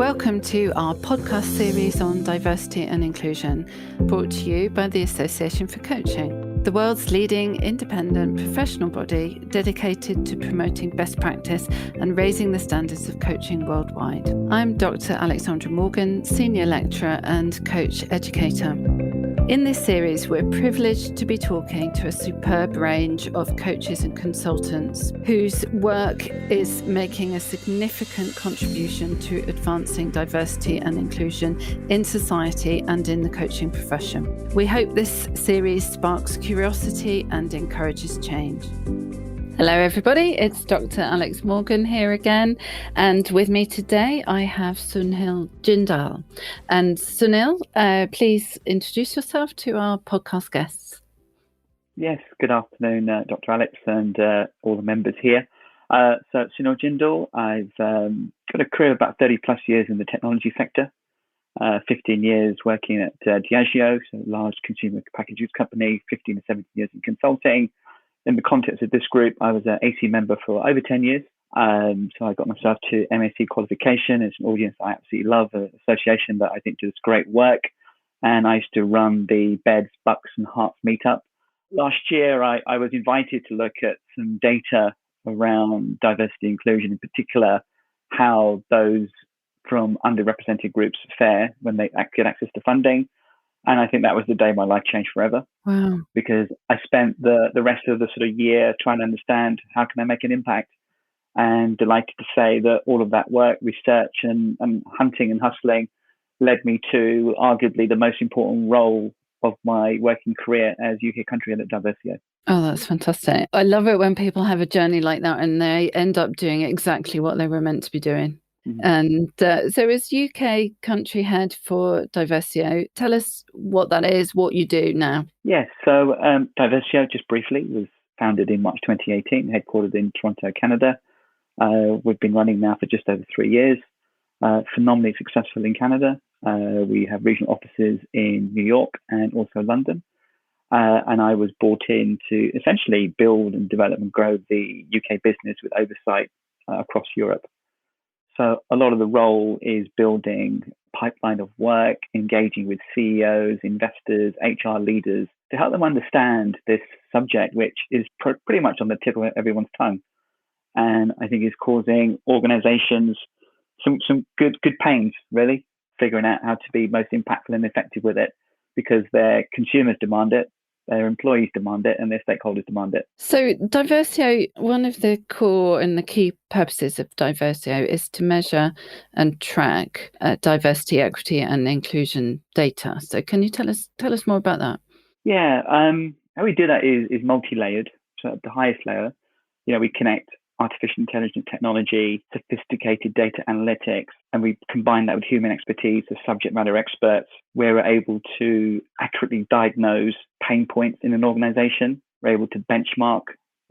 Welcome to our podcast series on diversity and inclusion, brought to you by the Association for Coaching, the world's leading independent professional body dedicated to promoting best practice and raising the standards of coaching worldwide. I'm Dr. Alexandra Morgan, Senior Lecturer and Coach Educator. In this series, we're privileged to be talking to a superb range of coaches and consultants whose work is making a significant contribution to advancing diversity and inclusion in society and in the coaching profession. We hope this series sparks curiosity and encourages change. Hello everybody, it's Dr. Alex Morgan here again, and with me today I have Sunil Jindal. And Sunil, please introduce yourself to our podcast guests. Yes, good afternoon, Dr. Alex and all the members here. So Sunil Jindal, I've got a career of about 30 plus years in the technology sector, 15 years working at Diversio, so a large consumer packaged goods company, 15 to 17 years in consulting. In the context of this group, I was an AC member for over 10 years. So I got myself to MAC qualification. It's an audience I absolutely love, an association that I think does great work. And I used to run the Beds, Bucks and Hearts meetup. Last year, I was invited to look at some data around diversity and inclusion, in particular, how those from underrepresented groups fare when they get access to funding. And I think that was the day my life changed forever. Wow. Because I spent the rest of the sort of year trying to understand how can I make an impact, and delighted to say that all of that work, research and hunting and hustling led me to arguably the most important role of my working career as UK country head at Diversio. Oh, that's fantastic. I love it when people have a journey like that and they end up doing exactly what they were meant to be doing. Mm-hmm. And so as UK country head for Diversio, tell us what that is, what you do now. Yes, so Diversio, just briefly, was founded in March 2018, headquartered in Toronto, Canada. We've been running now for just over 3 years, phenomenally successful in Canada. We have regional offices in New York and also London. And I was brought in to essentially build and develop and grow the UK business with oversight across Europe. So a lot of the role is building pipeline of work, engaging with CEOs, investors, HR leaders to help them understand this subject, which is pretty much on the tip of everyone's tongue. And I think is causing organizations some good pains, really, figuring out how to be most impactful and effective with it, because their consumers demand it, their employees demand it, and their stakeholders demand it. So Diversio, one of the core and the key purposes of Diversio is to measure and track diversity, equity and inclusion data. So can you tell us more about that? Yeah, how we do that is multi-layered. So at the highest layer, we connect artificial intelligence technology, sophisticated data analytics, and we combine that with human expertise as subject matter experts, where we're able to accurately diagnose pain points in an organization. We're able to benchmark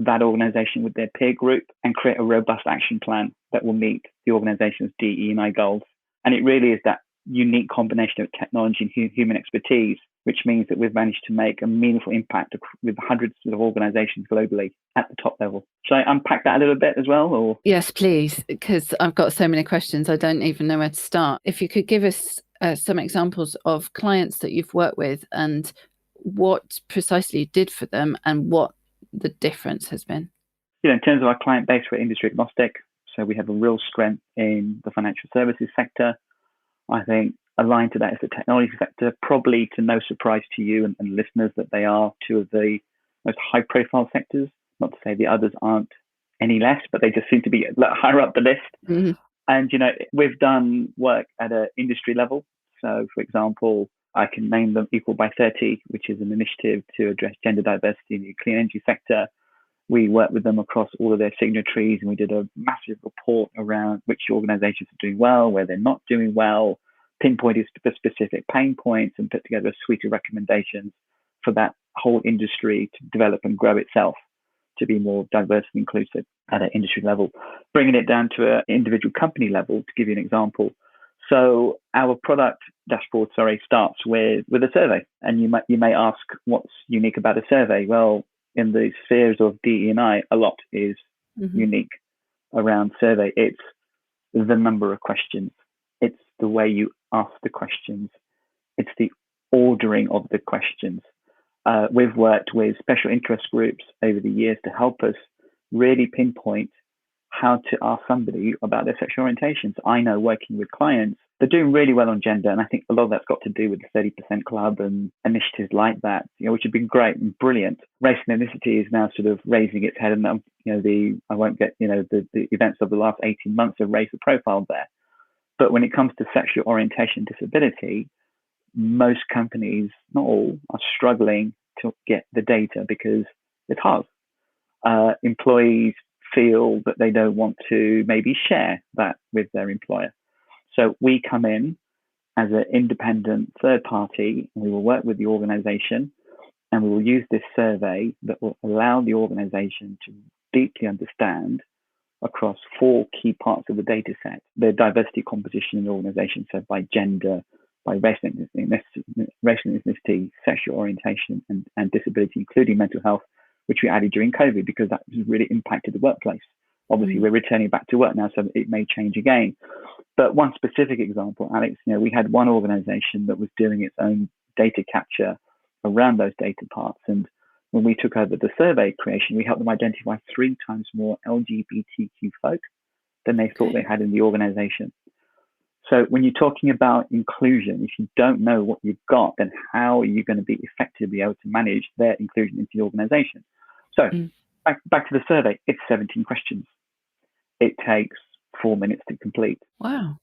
that organization with their peer group and create a robust action plan that will meet the organization's DE&I goals. And it really is that unique combination of technology and human expertise, which means that we've managed to make a meaningful impact with hundreds of organizations globally at the top level. Should I unpack that a little bit as well? Or? Yes, please, because I've got so many questions. I don't even know where to start. If you could give us some examples of clients that you've worked with and what precisely you did for them and what the difference has been. In terms of our client base, we're industry agnostic. So we have a real strength in the financial services sector. I think aligned to that is the technology sector, probably to no surprise to you and listeners that they are two of the most high-profile sectors. Not to say the others aren't any less, but they just seem to be higher up the list. Mm-hmm. And, we've done work at an industry level. So, for example, I can name them Equal by 30, which is an initiative to address gender diversity in the clean energy sector. We worked with them across all of their signatories, and we did a massive report around which organizations are doing well, where they're not doing well, pinpointed the specific pain points, and put together a suite of recommendations for that whole industry to develop and grow itself to be more diverse and inclusive at an industry level. Bringing it down to an individual company level, to give you an example. So our product dashboard, starts with a survey. And you may ask, what's unique about a survey? Well, in the spheres of DE&I, a lot is unique around survey. It's the number of questions. It's the way you ask the questions. It's the ordering of the questions. We've worked with special interest groups over the years to help us really pinpoint how to ask somebody about their sexual orientations. I know working with clients, they're doing really well on gender, and I think a lot of that's got to do with the 30% Club and initiatives like that, which have been great and brilliant. Race and ethnicity is now sort of raising its head, and I won't get the events of the last 18 months have raised the profile there. But when it comes to sexual orientation and disability, most companies, not all, are struggling to get the data because it's hard. Employees feel that they don't want to maybe share that with their employer. So we come in as an independent third party, and we will work with the organization, and we will use this survey that will allow the organization to deeply understand across 4 key parts of the data set, the diversity composition in the organization, so by gender, by race and ethnicity, sexual orientation, and disability, including mental health, which we added during COVID because that has really impacted the workplace. Obviously, we're returning back to work now, so it may change again. But one specific example, Alex, we had one organization that was doing its own data capture around those data parts. And when we took over the survey creation, we helped them identify 3 times more LGBTQ folk than they thought they had in the organization. So when you're talking about inclusion, if you don't know what you've got, then how are you going to be effectively able to manage their inclusion into the organization? So back to the survey, it's 17 questions. It takes 4 minutes to complete. Wow.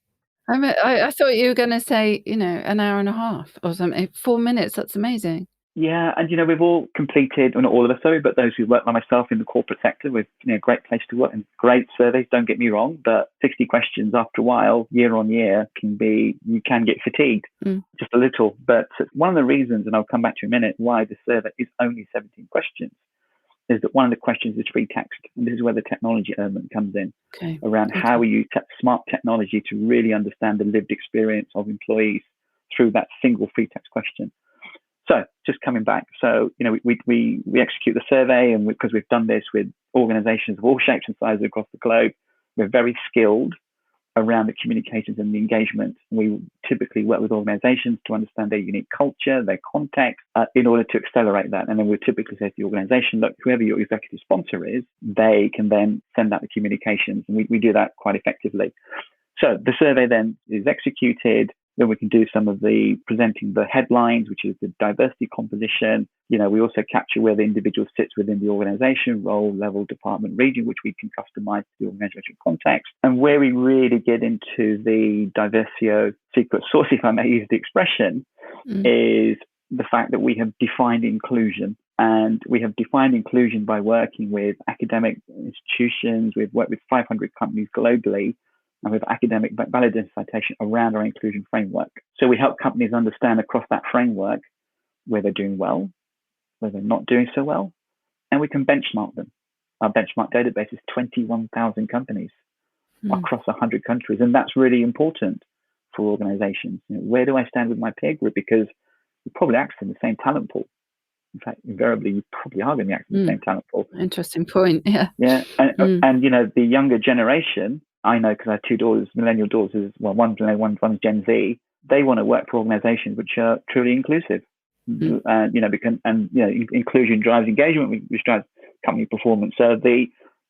I thought you were going to say, an hour and a half or something. 4 minutes, that's amazing. Yeah, and we've all completed, well, not all of us, sorry, but those who work like myself in the corporate sector with great place to work and great surveys, don't get me wrong, but 60 questions after a while, year on year, you can get fatigued just a little. But one of the reasons, and I'll come back to in a minute, why the survey is only 17 questions is that one of the questions is free text. And this is where the technology element comes in, around how we use smart technology to really understand the lived experience of employees through that single free text question. So just coming back, so we execute the survey, and because we've done this with organizations of all shapes and sizes across the globe, we're very skilled around the communications and the engagement. We typically work with organizations to understand their unique culture, their context, in order to accelerate that. And then we typically say to the organization, look, whoever your executive sponsor is, they can then send out the communications. And we do that quite effectively. So the survey then is executed. Then we can do some of the presenting the headlines, which is the diversity composition. We also capture where the individual sits within the organization, role, level, department, region, which we can customize to the organizational context. And where we really get into the Diversio secret sauce, if I may use the expression, is the fact that we have defined inclusion. And we have defined inclusion by working with academic institutions. We've worked with 500 companies globally, and with academic validation citation around our inclusion framework. So we help companies understand across that framework where they're doing well, where they're not doing so well, and we can benchmark them. Our benchmark database is 21,000 companies across 100 countries, and that's really important for organizations. Where do I stand with my peer group? Because you're probably accessing the same talent pool. In fact, invariably, you probably are going to be accessing the same talent pool. Interesting point, yeah. Yeah, and the younger generation, I know because I have 2 daughters, millennial daughters, well, one's Gen Z. They want to work for organizations which are truly inclusive. Inclusion drives engagement, which drives company performance. So the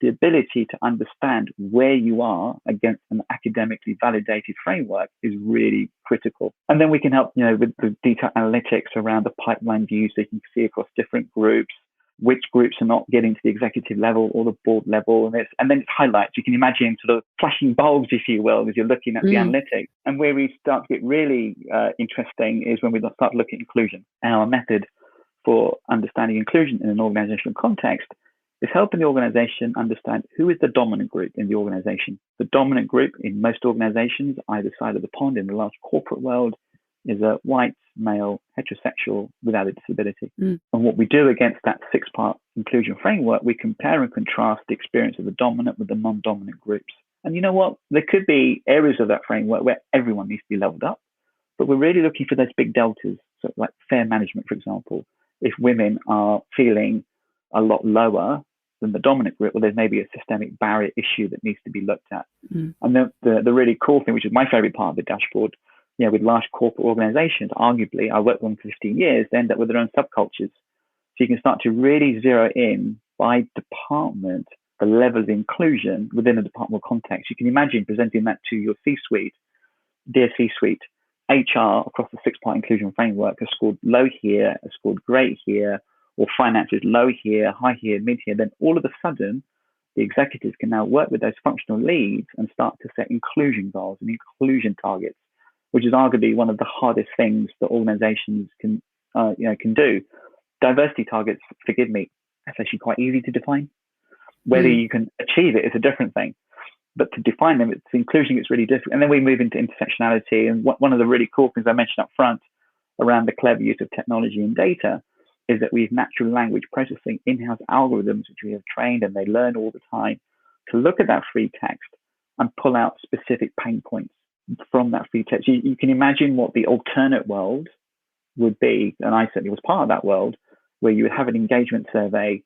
ability to understand where you are against an academically validated framework is really critical. And then we can help, with the detailed analytics around the pipeline view, so you can see across different groups which groups are not getting to the executive level or the board level. And then it's highlights. You can imagine sort of flashing bulbs, if you will, as you're looking at the analytics. And where we start to get really interesting is when we start looking at inclusion. And our method for understanding inclusion in an organizational context is helping the organization understand who is the dominant group in the organization. The dominant group in most organizations, either side of the pond in the large corporate world, is a white, male, heterosexual without a disability. And what we do against that 6-part inclusion framework, we compare and contrast the experience of the dominant with the non-dominant groups. And you know what? There could be areas of that framework where everyone needs to be leveled up, but we're really looking for those big deltas. So like fair management, for example. If women are feeling a lot lower than the dominant group, well, there's maybe a systemic barrier issue that needs to be looked at. Mm. And the really cool thing, which is my favorite part of the dashboard, with large corporate organizations, arguably, I worked with them for 15 years, they end up with their own subcultures. So you can start to really zero in by department the level of inclusion within a departmental context. You can imagine presenting that to your C-suite. Dear C-suite, HR across the 6-part inclusion framework has scored low here, has scored great here, or finance is low here, high here, mid here. Then all of a sudden, the executives can now work with those functional leads and start to set inclusion goals and inclusion targets, which is arguably one of the hardest things that organizations can do. Diversity targets, forgive me, that's actually quite easy to define. Whether you can achieve it is a different thing. But to define them, it's inclusion gets really difficult. And then we move into intersectionality. And one of the really cool things I mentioned up front around the clever use of technology and data is that we have natural language processing in-house algorithms, which we have trained and they learn all the time to look at that free text and pull out specific pain points from that free text. You can imagine what the alternate world would be, and I certainly was part of that world, where you would have an engagement survey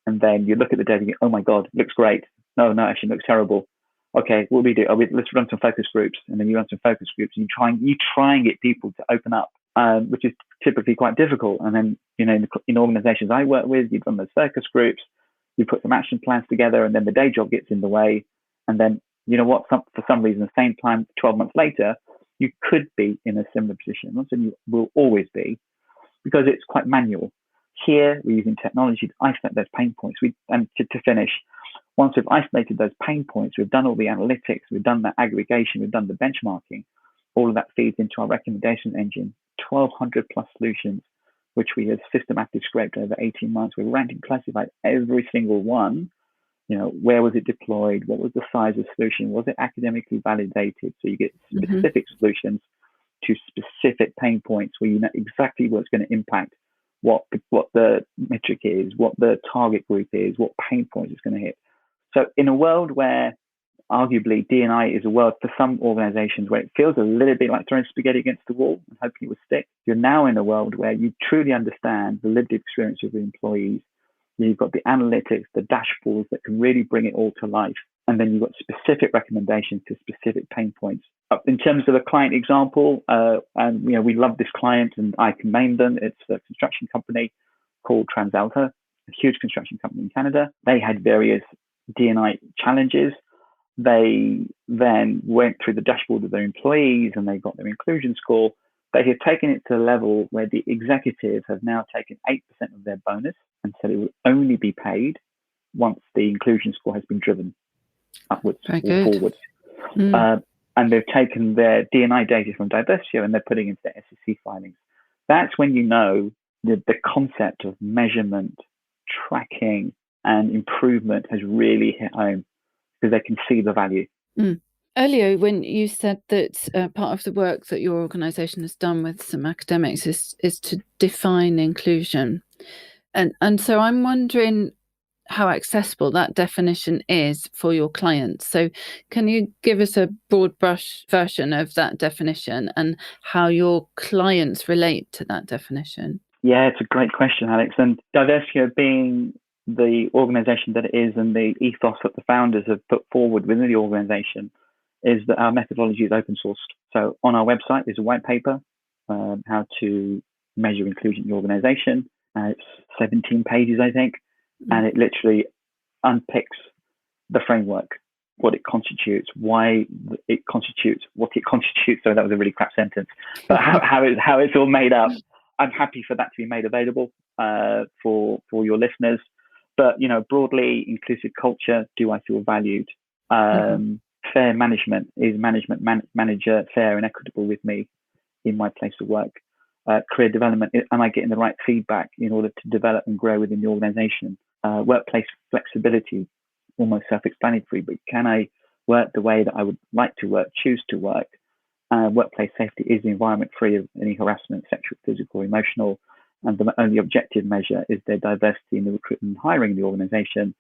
and then you look at the data and you go, oh my God, looks great. No, actually looks terrible. Okay, what do we do? Let's run some focus groups. And then you run some focus groups and you try and get people to open up, which is typically quite difficult. And then, in organizations I work with, you've run those focus groups, you put some action plans together, and then the day job gets in the way. And then, you know what, for some reason, the same time, 12 months later, you could be in a similar position. I'm not saying you will always be, because it's quite manual. Here, we're using technology to isolate those pain points. And to finish, once we've isolated those pain points, we've done all the analytics, we've done the aggregation, we've done the benchmarking, all of that feeds into our recommendation engine, 1,200 plus solutions, which we have systematically scraped over 18 months. We're ranked and classified every single one. Where was it deployed? What was the size of the solution? Was it academically validated? So you get specific solutions to specific pain points where you know exactly what's going to impact what the metric is, what the target group is, what pain points it's going to hit. So in a world where arguably D&I is a world for some organizations where it feels a little bit like throwing spaghetti against the wall and hoping it will stick, you're now in a world where you truly understand the lived experience of the employees. You've got the analytics, the dashboards that can really bring it all to life. And then you've got specific recommendations to specific pain points. In terms of a client example, we love this client and I can name them. It's a construction company called TransAlta, a huge construction company in Canada. They had various D&I challenges. They then went through the dashboard of their employees and they got their inclusion score. They have taken it to a level where the executives have now taken 8% of their bonus and said it will only be paid once the inclusion score has been driven upwards or forwards. And they've taken their D&I data from Diversio and they're putting into their SEC filings. That's when you know the concept of measurement, tracking, and improvement has really hit home because they can see the value. Earlier, when you said that part of the work that your organisation has done with some academics is to define inclusion. And so I'm wondering how accessible that definition is for your clients. So can you give us a broad brush version of that definition and how your clients relate to that definition? Yeah, it's a great question, Alex. And Diversio being the organisation that it is and the ethos that the founders have put forward within the organisation is that our methodology is open sourced. So on our website is a white paper, how to measure inclusion in the organisation. It's 17 pages, I think. And it literally unpicks the framework, what it constitutes, why it constitutes, what it constitutes. So that was a really crap sentence, but how it's all made up. I'm happy for that to be made available for your listeners. But broadly, inclusive culture. Do I feel valued? Fair management. Is management manager fair and equitable with me in my place of work? Career development. Am I getting the right feedback in order to develop and grow within the organization? Workplace flexibility, almost self-explanatory, but can I work the way that I would like to work, choose to work? Workplace safety, is the environment free of any harassment, sexual, physical, emotional? And the only objective measure is their diversity in the recruitment and hiring in the organization,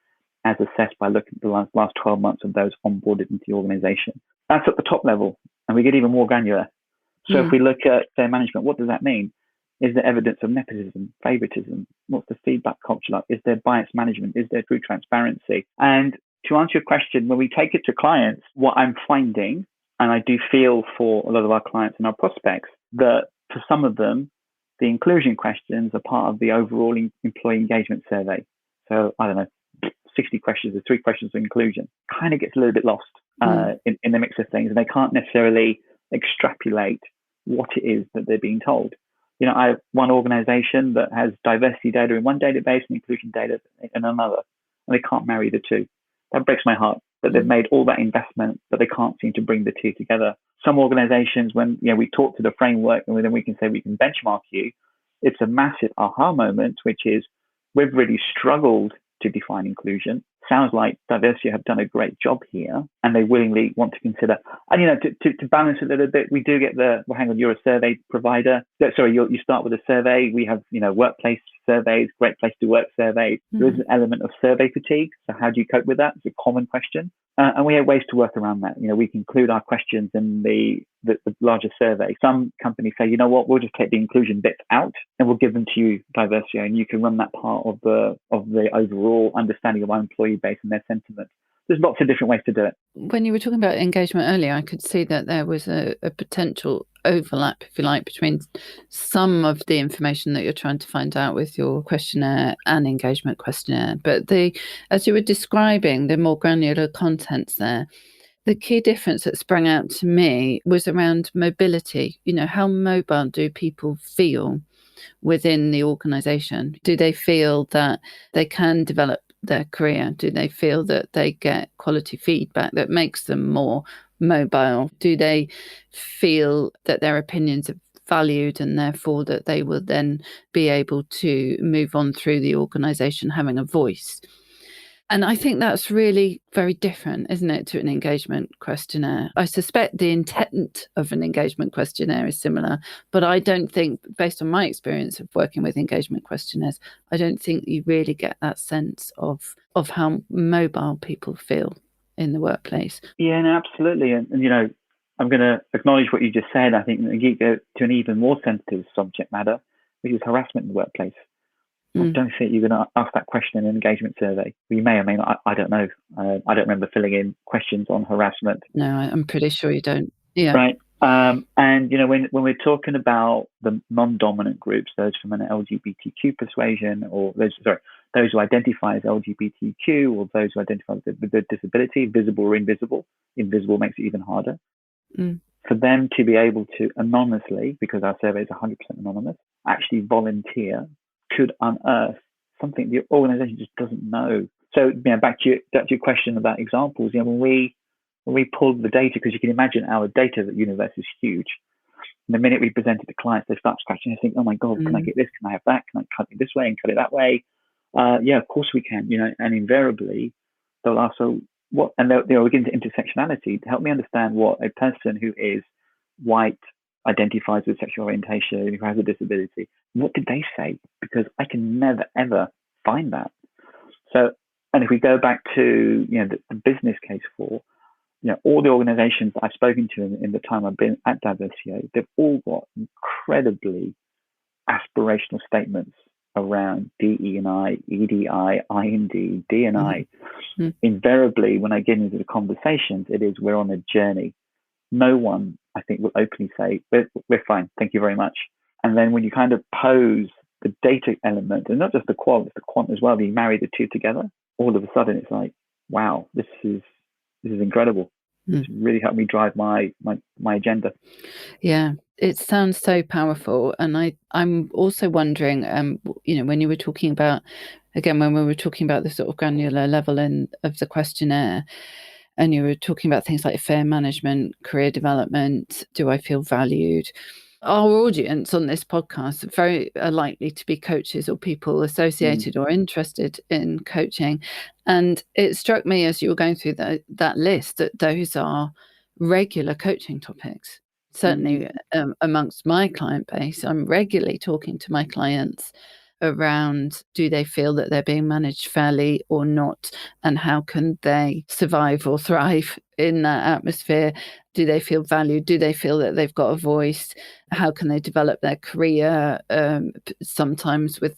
as assessed by looking at the last 12 months of those onboarded into the organization. That's at the top level, and we get even more granular. So if we look at fair management, what does that mean? Is there evidence of nepotism, favoritism? What's the feedback culture like? Is there bias management? Is there true transparency? And to answer your question, when we take it to clients, what I'm finding, and I do feel for a lot of our clients and our prospects, that for some of them, the inclusion questions are part of the overall employee engagement survey. So I don't know, 60 questions, there's 3 questions for inclusion. Kind of gets a little bit lost in the mix of things, and they can't necessarily extrapolate what it is that they're being told. You know, I have one organization that has diversity data in one database and inclusion data in another, and they can't marry the two. That breaks my heart that they've made all that investment, but they can't seem to bring the two together. Some organizations, when we talk to the framework and then we can say we can benchmark you, it's a massive aha moment, which is we've really struggled to define inclusion. Sounds like Diversio have done a great job here, and they willingly want to consider. And to balance it a little bit, we do get well, hang on, you're a survey provider. Sorry, you start with a survey. We have workplace surveys, great place to work surveys. There is an element of survey fatigue. So how do you cope with that? It's a common question, and we have ways to work around that. We can include our questions in the larger survey. Some companies say, you know what, we'll just take the inclusion bits out and we'll give them to you, Diversio, and you can run that part of the overall understanding of our employee base and their sentiment. There's lots of different ways to do it. When you were talking about engagement earlier, I could see that there was a potential overlap, if you like, between some of the information that you're trying to find out with your questionnaire and engagement questionnaire. But as you were describing the more granular contents there, the key difference that sprang out to me was around mobility. How mobile do people feel within the organisation? Do they feel that they can develop their career? Do they feel that they get quality feedback that makes them more mobile? Do they feel that their opinions are valued and therefore that they will then be able to move on through the organisation having a voice? And I think that's really very different, isn't it, to an engagement questionnaire? I suspect the intent of an engagement questionnaire is similar, but I don't think, based on my experience of working with engagement questionnaires, I don't think you really get that sense of how mobile people feel in the workplace. Yeah, no, absolutely. And I'm going to acknowledge what you just said. I think you go to an even more sensitive subject matter, which is harassment in the workplace. I don't think you're going to ask that question in an engagement survey. You may or may not. I don't know. I don't remember filling in questions on harassment. No, I'm pretty sure you don't. Yeah. Right. And when we're talking about the non-dominant groups, those from an LGBTQ persuasion, or those who identify as LGBTQ, or those who identify with a disability, visible or invisible. Invisible makes it even harder. For them to be able to anonymously, because our survey is 100% anonymous, actually volunteer could unearth something the organization just doesn't know. So, back to your question about examples. When we pull the data, because you can imagine our data universe is huge. And the minute we present it to clients, they start scratching and think, "Oh my God, can I get this? Can I have that? Can I cut it this way and cut it that way?" Yeah, of course we can. And invariably they'll ask, "So what?" And they'll get into intersectionality to help me understand what a person who is white, identifies with sexual orientation, who has a disability, what did they say? Because I can never, ever find that. So, and if we go back to, the business case for, all the organizations that I've spoken to in the time I've been at Diversio, they've all got incredibly aspirational statements around DE&I, EDI, IND, D&I. Invariably, when I get into the conversations, it is, we're on a journey. No one, I think, will openly say, we're fine, thank you very much. And then when you kind of pose the data element, and not just the qual, it's the quant as well, you marry the two together, all of a sudden it's like, wow, this is incredible. It's really helped me drive my agenda. Yeah, it sounds so powerful. And I'm also wondering, when you were talking about, again, when we were talking about the sort of granular level of the questionnaire, and you were talking about things like fair management, career development, do I feel valued? Our audience on this podcast are likely to be coaches or people associated or interested in coaching. And it struck me as you were going through that list that those are regular coaching topics. Certainly amongst my client base, I'm regularly talking to my clients around, do they feel that they're being managed fairly or not? And how can they survive or thrive in that atmosphere? Do they feel valued? Do they feel that they've got a voice? How can they develop their career? Sometimes with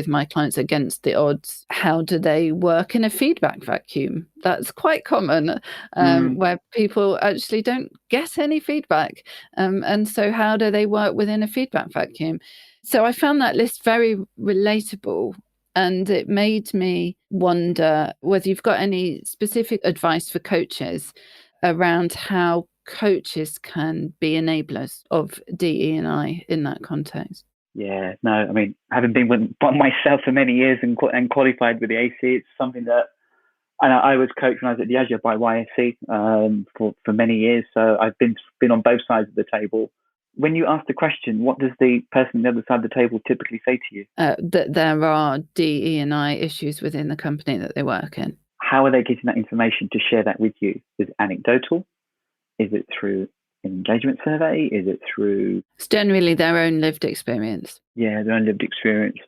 my clients against the odds, how do they work in a feedback vacuum? That's quite common, where people actually don't get any feedback. And so how do they work within a feedback vacuum? So I found that list very relatable. And it made me wonder whether you've got any specific advice for coaches around how coaches can be enablers of DE&I in that context. Yeah, no, I mean, having been with myself for many years and qualified with the AC, it's something that, and I was coached when I was at Diversio by YSC for many years. So I've been on both sides of the table. When you ask the question, what does the person on the other side of the table typically say to you? That there are DE&I issues within the company that they work in. How are they getting that information to share that with you? Is it anecdotal? Is it through an engagement survey? Is it through... It's generally their own lived experience. Yeah, their own lived experience.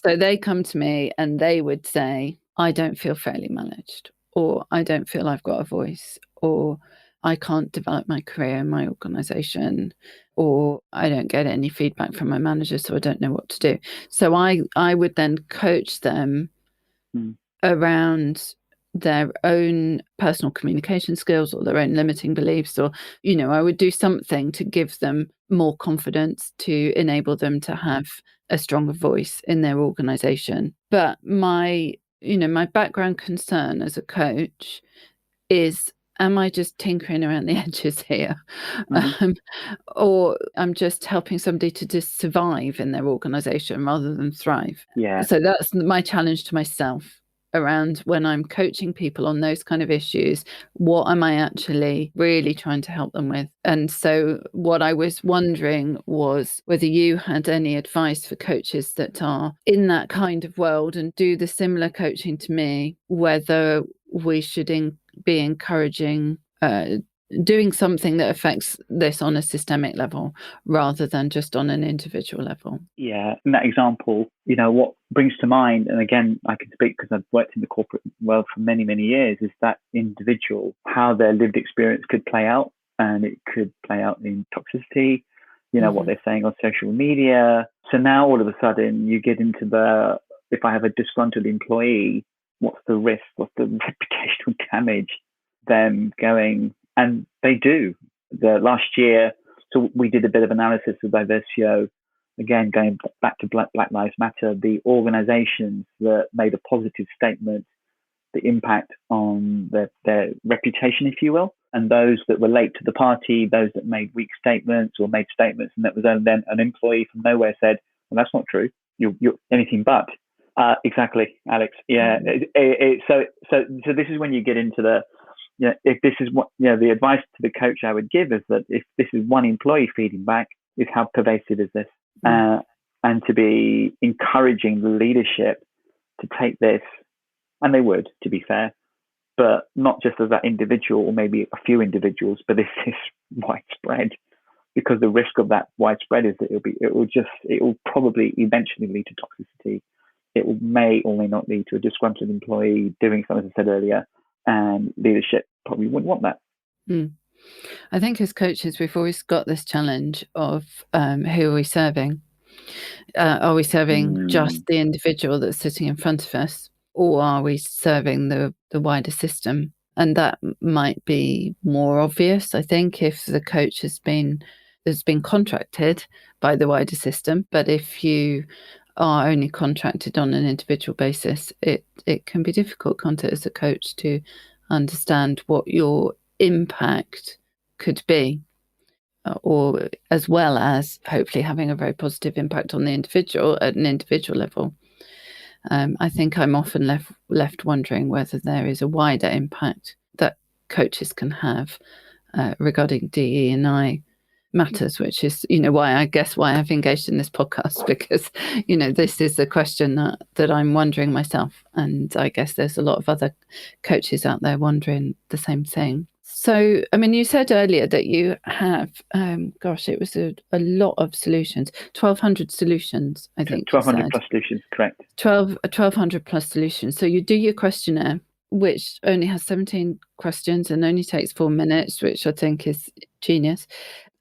So they come to me and they would say, I don't feel fairly managed, or I don't feel I've got a voice, or I can't develop my career in my organisation, or I don't get any feedback from my manager, so I don't know what to do. So I would then coach them around their own personal communication skills or their own limiting beliefs, or, I would do something to give them more confidence, to enable them to have a stronger voice in their organisation. But my background concern as a coach is, am I just tinkering around the edges here? Or I'm just helping somebody to just survive in their organisation rather than thrive? Yeah. So that's my challenge to myself around when I'm coaching people on those kind of issues. What am I actually really trying to help them with? And so what I was wondering was whether you had any advice for coaches that are in that kind of world and do the similar coaching to me, whether we should be encouraging doing something that affects this on a systemic level rather than just on an individual level. Yeah, in that example, what brings to mind, and again, I can speak because I've worked in the corporate world for many, many years, is that individual, how their lived experience could play out, and it could play out in toxicity, what they're saying on social media. So now all of a sudden you get into if I have a disgruntled employee, what's the risk? What's the reputational damage? Them going, and they do. The last year, so we did a bit of analysis of Diversio, again, going back to Black Lives Matter, the organizations that made a positive statement, the impact on their reputation, if you will, and those that were late to the party, those that made weak statements or made statements, and that was then an employee from nowhere said, well, that's not true. You're anything but. Exactly, Alex. Yeah. So this is when you get into the, if this is what, the advice to the coach I would give is that if this is one employee feeding back, is how pervasive is this? And to be encouraging the leadership to take this, and they would, to be fair, but not just as that individual or maybe a few individuals, but this is widespread, because the risk of that widespread is that it will probably eventually lead to toxicity. It may or may not lead to a disgruntled employee doing something, as I said earlier, and leadership probably wouldn't want that. I think as coaches, we've always got this challenge of who are we serving? Are we serving just the individual that's sitting in front of us, or are we serving the wider system? And that might be more obvious, I think, if the coach has been contracted by the wider system. But if you are only contracted on an individual basis, it can be difficult, can't it, as a coach, to understand what your impact could be, or as well as hopefully having a very positive impact on the individual at an individual level. I think I'm often left wondering whether there is a wider impact that coaches can have regarding DE&I matters, which is, why I've engaged in this podcast, because, this is a question that I'm wondering myself. And I guess there's a lot of other coaches out there wondering the same thing. So, I mean, you said earlier that you have, it was a lot of solutions, 1,200 solutions, I think you 1,200 said. plus solutions, correct. 1,200 plus solutions. So you do your questionnaire, which only has 17 questions and only takes 4 minutes, which I think is genius.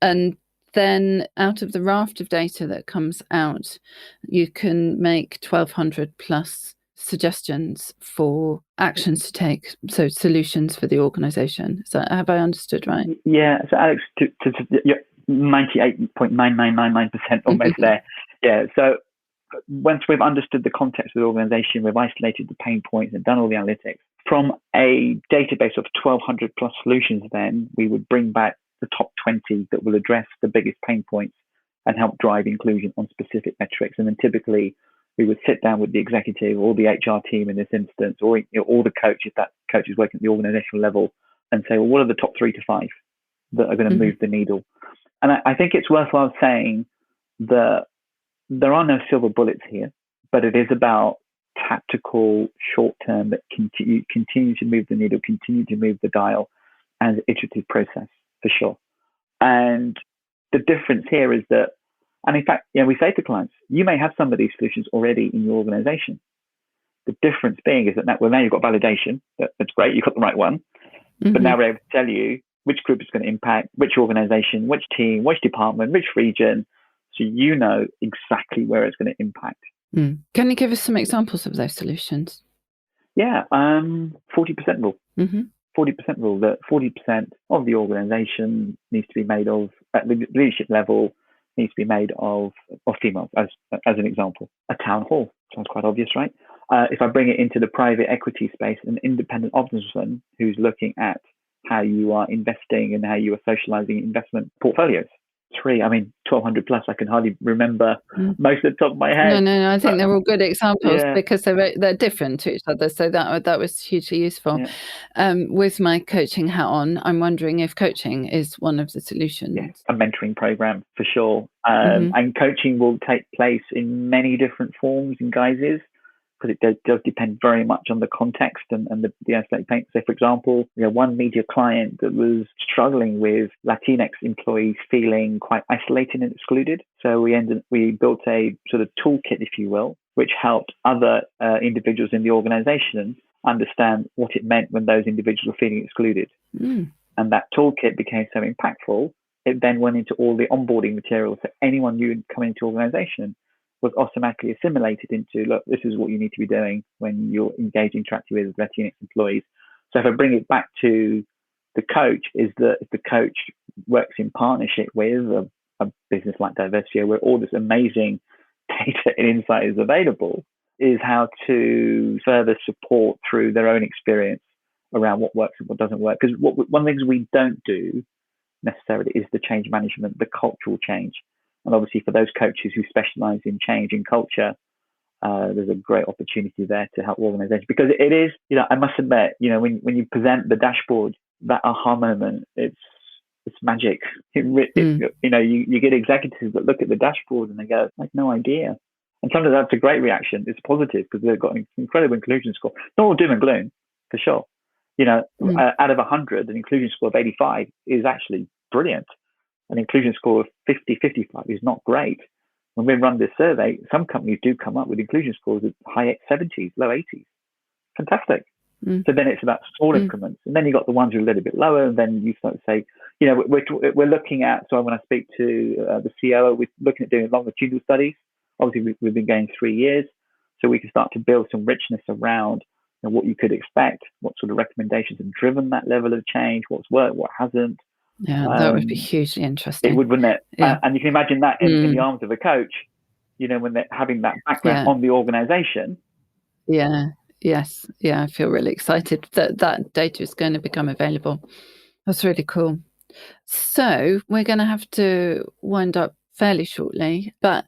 And then out of the raft of data that comes out, you can make 1,200 plus suggestions for actions to take, so solutions for the organization. So have I understood right? Yeah. So Alex, to 98.9999% almost there. Yeah. So once we've understood the context of the organization, we've isolated the pain points and done all the analytics. From a database of 1,200 plus solutions, then we would bring back the top 20 that will address the biggest pain points and help drive inclusion on specific metrics. And then typically we would sit down with the executive or the HR team in this instance, or the coach, if that coach is working at the organizational level, and say, well, what are the top 3 to 5 that are going to move the needle? And I think it's worthwhile saying that there are no silver bullets here, but it is about tactical, short-term that continue to move the needle, continue to move the dial, and an iterative process for sure. And the difference here is that, and in fact, we say to clients, you may have some of these solutions already in your organization. The difference being is that now you've got validation. That's great. You've got the right one. But now we're able to tell you which group is going to impact, which organization, which team, which department, which region. So you know exactly where it's going to impact. Can you give us some examples of those solutions? Yeah, 40% rule. 40% rule, that 40% of the organization needs to be made of, at the leadership level, needs to be made of females, as an example. A town hall, sounds quite obvious, right? If I bring it into the private equity space, an independent ombudsman who's looking at how you are investing and how you are socializing investment portfolios. 1,200 plus. I can hardly remember most at the top of my head. No. I think they're all good examples because they're different to each other. So that was hugely useful. Yeah. With my coaching hat on, I'm wondering if coaching is one of the solutions. Yes, a mentoring program for sure. And coaching will take place in many different forms and guises, because it does depend very much on the context and the isolated pain. So, for example, one media client that was struggling with Latinx employees feeling quite isolated and excluded. So we built a sort of toolkit, if you will, which helped other individuals in the organization understand what it meant when those individuals were feeling excluded. And that toolkit became so impactful, it then went into all the onboarding materials. So anyone new coming into organization was automatically assimilated into, look, this is what you need to be doing when you're engaged, interacting with Latinx employees. So if I bring it back to the coach, is that if the coach works in partnership with a business like Diversio, where all this amazing data and insight is available, is how to further support through their own experience around what works and what doesn't work. Because one of the things we don't do necessarily is the change management, the cultural change. And obviously for those coaches who specialize in change and culture, there's a great opportunity there to help organizations, because it is, I must admit, when you present the dashboard, that aha moment, it's magic. You get executives that look at the dashboard and they go, I have no idea. And sometimes that's a great reaction. It's positive because they've got an incredible inclusion score. Not all doom and gloom, for sure. Out of 100, an inclusion score of 85 is actually brilliant. An inclusion score of 50, 55 is not great. When we run this survey, some companies do come up with inclusion scores of high 70s, low 80s. Fantastic. So then it's about small increments. And then you got the ones who are a little bit lower, and then you start to say, we're looking at, so when I speak to the COO, we're looking at doing longitudinal studies. Obviously, we've been going 3 years, so we can start to build some richness around what you could expect, what sort of recommendations have driven that level of change, what's worked, what hasn't. Yeah, that would be hugely interesting. It would, wouldn't it? Yeah. And you can imagine that in the arms of a coach, when they're having that background on the organization. Yeah. Yes. Yeah. I feel really excited that data is going to become available. That's really cool. So we're going to have to wind up fairly shortly, but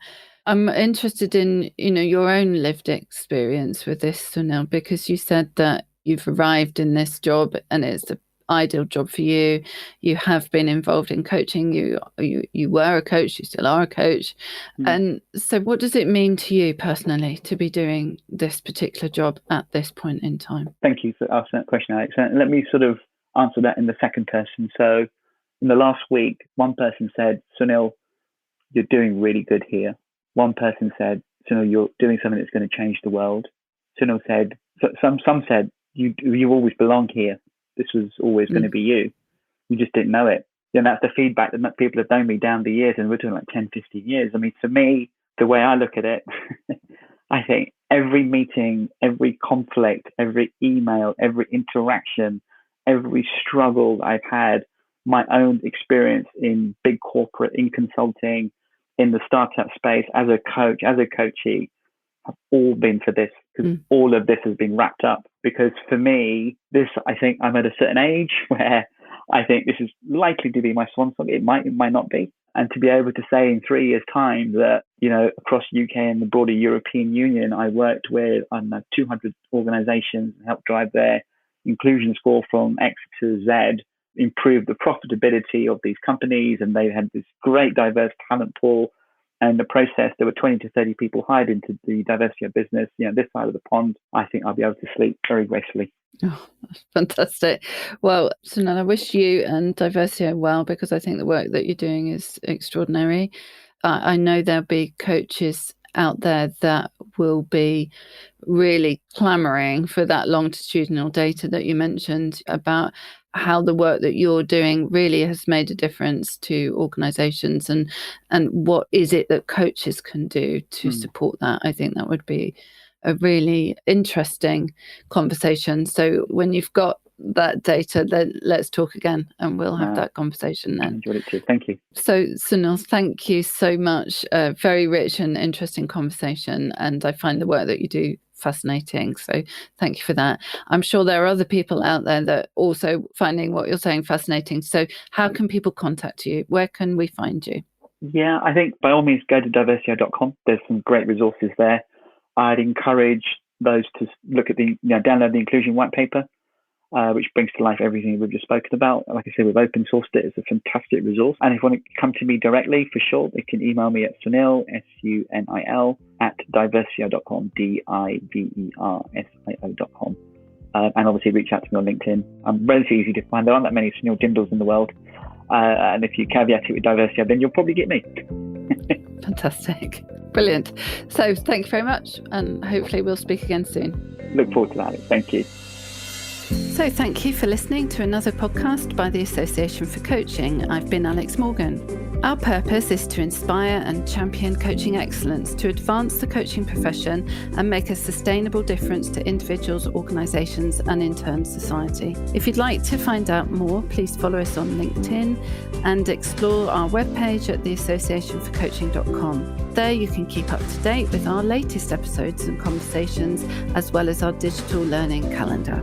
I'm interested in, your own lived experience with this, Sunil, because you said that you've arrived in this job and it's the ideal job for you. You have been involved in coaching. You were a coach. You still are a coach. And so what does it mean to you personally to be doing this particular job at this point in time? Thank you for asking that question, Alex. And let me answer that in the second person. So in the last week, one person said, Sunil, you're doing really good here. One person said, Sunil, you're doing something that's going to change the world. Sunil said, some said, you always belong here. This was always going to be you. You just didn't know it. And that's the feedback that people have known me down the years, and we're talking like 10, 15 years. I mean, for me, the way I look at it, I think every meeting, every conflict, every email, every interaction, every struggle I've had, my own experience in big corporate, in consulting, in the startup space, as a coach, as a coachee, have all been for this, because all of this has been wrapped up. Because for me, I think I'm at a certain age where I think this is likely to be my swan song. It might not be. And to be able to say in 3 years' time that, across UK and the broader European Union, I worked with 200 organizations and helped drive their inclusion score from X to Z, improve the profitability of these companies, and they had this great diverse talent pool. And in the process, there were 20 to 30 people hired into the Diversio business. This side of the pond, I think I'll be able to sleep very gracefully. Oh, fantastic. Well, Sunil, I wish you and Diversio well, because I think the work that you're doing is extraordinary. I know there'll be coaches out there that will be really clamoring for that longitudinal data that you mentioned about how the work that you're doing really has made a difference to organizations, and what is it that coaches can do to support that. I think that would be a really interesting conversation. So when you've got that data, then let's talk again and we'll have that conversation then. I enjoyed it too. Thank you. So Sunil, thank you so much. A very rich and interesting conversation, and I find the work that you do fascinating. So thank you for that. I'm sure there are other people out there that are also finding what you're saying fascinating. So how can people contact you? Where can we find you? Yeah, I think by all means go to diversio.com. There's some great resources there. I'd encourage those to look at download the inclusion white paper, which brings to life everything we've just spoken about. Like I said, we've open sourced it. It's a fantastic resource. And if you want to come to me directly, for sure, they can email me at Sunil, SUNIL, @diversio.com, DIVERSIO.com. And obviously reach out to me on LinkedIn. I'm relatively easy to find. There aren't that many Sunil Jindals in the world. And if you caveat it with Diversio, then you'll probably get me. Fantastic. Brilliant. So thank you very much, and hopefully we'll speak again soon. Look forward to that. Thank you. So thank you for listening to another podcast by the Association for Coaching. I've been Alex Morgan. Our purpose is to inspire and champion coaching excellence to advance the coaching profession and make a sustainable difference to individuals, organisations and in turn society. If you'd like to find out more, please follow us on LinkedIn and explore our webpage at theassociationforcoaching.com. There you can keep up to date with our latest episodes and conversations, as well as our digital learning calendar.